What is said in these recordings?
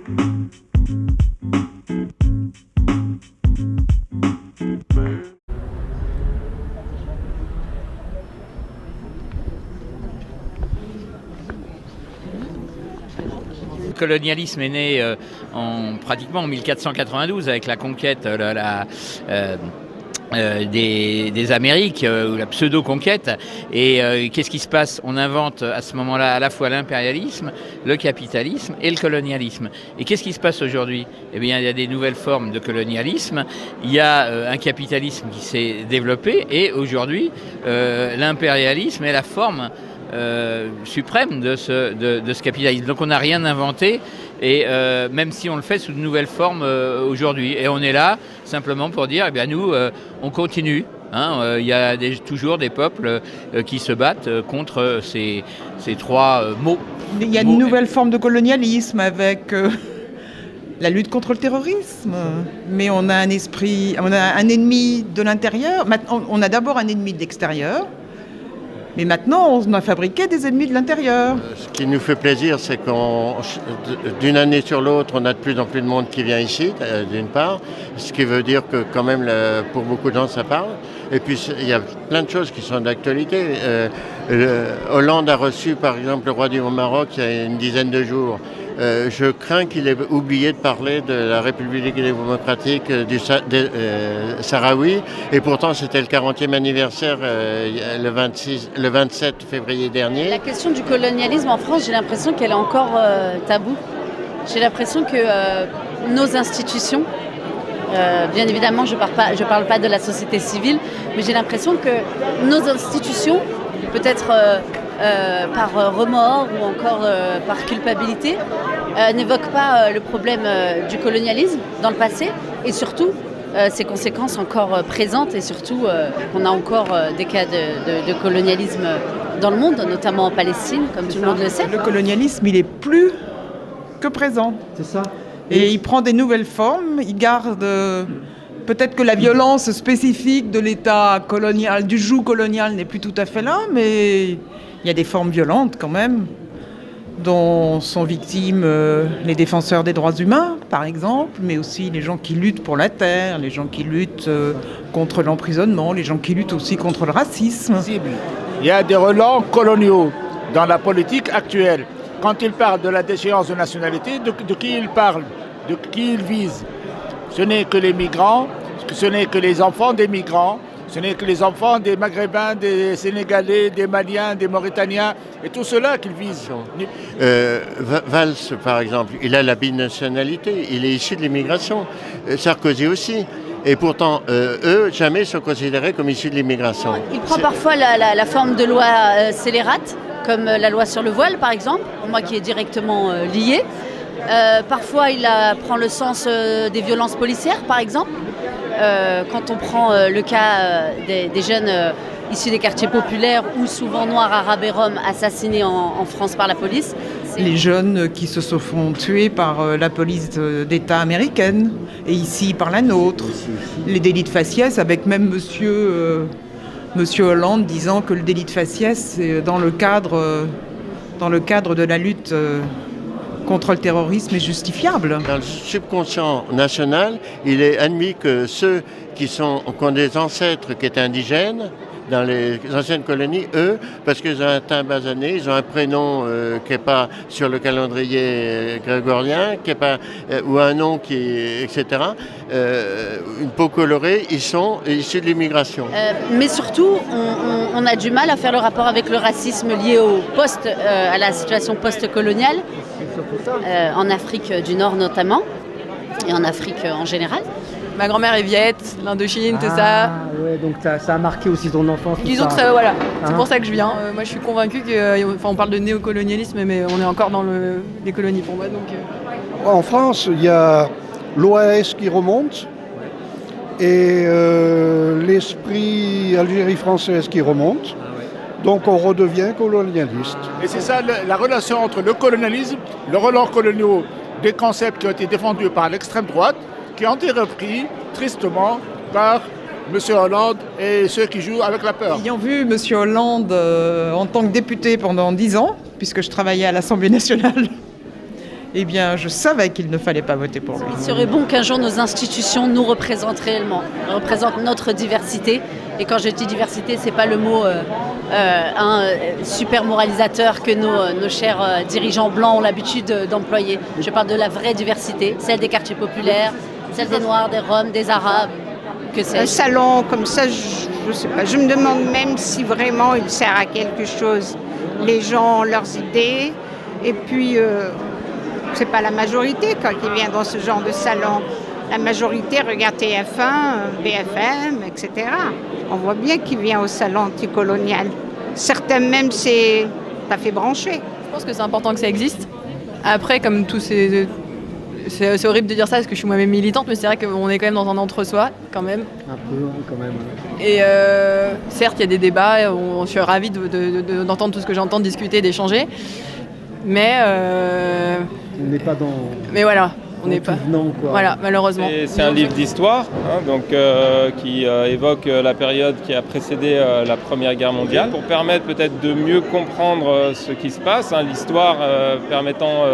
Le colonialisme est né pratiquement en 1492 avec la conquête des Amériques, ou la pseudo-conquête. Et qu'est-ce qui se passe? On invente à ce moment-là à la fois l'impérialisme, le capitalisme et le colonialisme. Et qu'est-ce qui se passe aujourd'hui? Eh bien, il y a des nouvelles formes de colonialisme, il y a un capitalisme qui s'est développé, et aujourd'hui, l'impérialisme est la forme suprême de ce capitalisme. Donc on n'a rien inventé, et même si on le fait sous de nouvelles formes aujourd'hui. Et on est là simplement pour dire, eh bien nous, on continue. Il y a toujours des peuples qui se battent contre ces trois mots. Il y a une nouvelle forme de colonialisme avec la lutte contre le terrorisme. Mais on a un ennemi de l'intérieur. Maintenant, on a d'abord un ennemi de l'extérieur. Mais maintenant, on a fabriqué des ennemis de l'intérieur. Ce qui nous fait plaisir, c'est d'une année sur l'autre, on a de plus en plus de monde qui vient ici, d'une part. Ce qui veut dire que quand même, pour beaucoup de gens, ça parle. Et puis, il y a plein de choses qui sont d'actualité. Hollande a reçu, par exemple, le roi du Maroc il y a une dizaine de jours. Je crains qu'il ait oublié de parler de la République démocratique du Sahraoui, et pourtant c'était le 40e anniversaire le 27 février dernier. La question du colonialisme en France, j'ai l'impression qu'elle est encore taboue. J'ai l'impression que nos institutions, bien évidemment je parle pas de la société civile, mais j'ai l'impression que nos institutions, peut-être par remords ou encore par culpabilité, n'évoquent pas le problème du colonialisme dans le passé, et surtout ses conséquences encore présentes, et surtout qu'on a encore des cas de colonialisme dans le monde, notamment en Palestine, comme tout le monde le sait. Le colonialisme, il est plus que présent. C'est ça. Et il prend des nouvelles formes, il garde... Peut-être que la violence spécifique de l'État colonial, du joug colonial, n'est plus tout à fait là, mais il y a des formes violentes quand même, dont sont victimes les défenseurs des droits humains, par exemple, mais aussi les gens qui luttent pour la terre, les gens qui luttent contre l'emprisonnement, les gens qui luttent aussi contre le racisme. Il y a des relents coloniaux dans la politique actuelle. Quand ils parlent de la déchéance de nationalité, de qui ils parlent, de qui ils visent? Ce n'est que les migrants, ce n'est que les enfants des migrants, ce n'est que les enfants des Maghrébins, des Sénégalais, des Maliens, des Mauritaniens, et tout cela qu'ils visent. Valls, par exemple, il a la binationalité, il est issu de l'immigration. Sarkozy aussi. Et pourtant, eux, jamais sont considérés comme issus de l'immigration. Il prend parfois la forme de loi scélérate, comme la loi sur le voile, par exemple, pour moi qui est directement liée. Parfois, il prend le sens des violences policières, par exemple. Quand on prend le cas des jeunes issus des quartiers populaires, ou souvent noirs, arabes et roms, assassinés en France par la police. Les jeunes qui se font tuer par la police d'État américaine, et ici par la nôtre. Les délits de faciès, avec même Monsieur Hollande disant que le délit de faciès, c'est dans le cadre de la lutte contre le terrorisme est justifiable. Dans le subconscient national, il est admis que ceux qui ont des ancêtres qui étaient indigènes, dans les anciennes colonies, eux, parce qu'ils ont un teint basané, ils ont un prénom qui n'est pas sur le calendrier grégorien, qui est pas, ou un nom etc. Une peau colorée, ils sont issus de l'immigration. Mais surtout, on a du mal à faire le rapport avec le racisme lié à la situation post-coloniale, en Afrique du Nord notamment, et en Afrique en général. Ma grand-mère est viette, l'Indochine, tout ça. Ouais, donc ça a marqué aussi ton enfance. Disons que ça, voilà, c'est pour ça que je viens. Moi, je suis convaincue on parle de néocolonialisme, mais on est encore dans les colonies pour moi. Donc, En France, il y a l'OAS qui remonte et l'esprit Algérie française qui remonte. Donc on redevient colonialiste. Et c'est ça la relation entre le colonialisme, le relents coloniaux, des concepts qui ont été défendus par l'extrême droite, qui ont été repris tristement par M. Hollande et ceux qui jouent avec la peur. Ayant vu M. Hollande en tant que député pendant 10 ans, puisque je travaillais à l'Assemblée nationale, eh bien, je savais qu'il ne fallait pas voter pour lui. Il serait bon qu'un jour nos institutions nous représentent réellement, représentent notre diversité. Et quand je dis diversité, c'est pas le mot super moralisateur que nos chers dirigeants blancs ont l'habitude d'employer. Je parle de la vraie diversité, celle des quartiers populaires, celle des Noirs, des Roms, des Arabes. Un salon comme ça, je sais pas. Je me demande même si vraiment il sert à quelque chose. Les gens ont leurs idées, et puis c'est pas la majorité quand il vient dans ce genre de salon. La majorité regarde TF1, BFM, etc. On voit bien qu'il vient au salon anticolonial. Certains même, c'est tout à fait branché. Je pense que c'est important que ça existe. Après, comme tous ces... C'est horrible de dire ça parce que je suis moi-même militante, mais c'est vrai qu'on est quand même dans un entre-soi, quand même. Un peu, quand même. Et certes, il y a des débats, je suis ravie d'entendre tout ce que j'entends, de discuter, d'échanger. Mais... On n'est pas dans... Mais voilà, on n'est pas... Non, quoi. Voilà, malheureusement. C'est un livre d'histoire, qui évoque la période qui a précédé la Première Guerre mondiale, pour permettre peut-être de mieux comprendre ce qui se passe, l'histoire permettant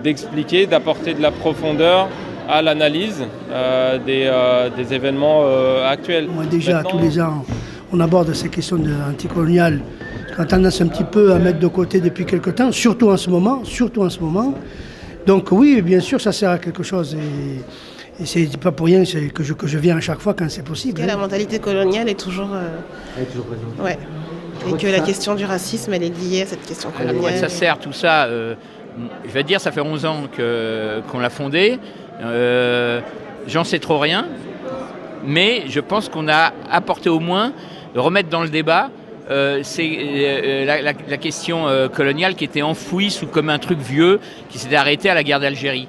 d'expliquer, d'apporter de la profondeur à l'analyse des événements actuels. Moi déjà, tous les ans, on aborde ces questions anticoloniales qu'on a tendance un petit peu à mettre de côté depuis quelque temps, surtout en ce moment. Donc oui, bien sûr, ça sert à quelque chose. Et c'est pas pour rien que je viens à chaque fois quand c'est possible. La mentalité coloniale est toujours présente. Ouais. Et que la question du racisme, elle est liée à cette question coloniale. À quoi ça sert tout ça je vais te dire, ça fait 11 ans qu'on l'a fondé. J'en sais trop rien. Mais je pense qu'on a apporté au moins, remettre dans le débat, c'est la question coloniale qui était enfouie comme un truc vieux qui s'était arrêté à la guerre d'Algérie.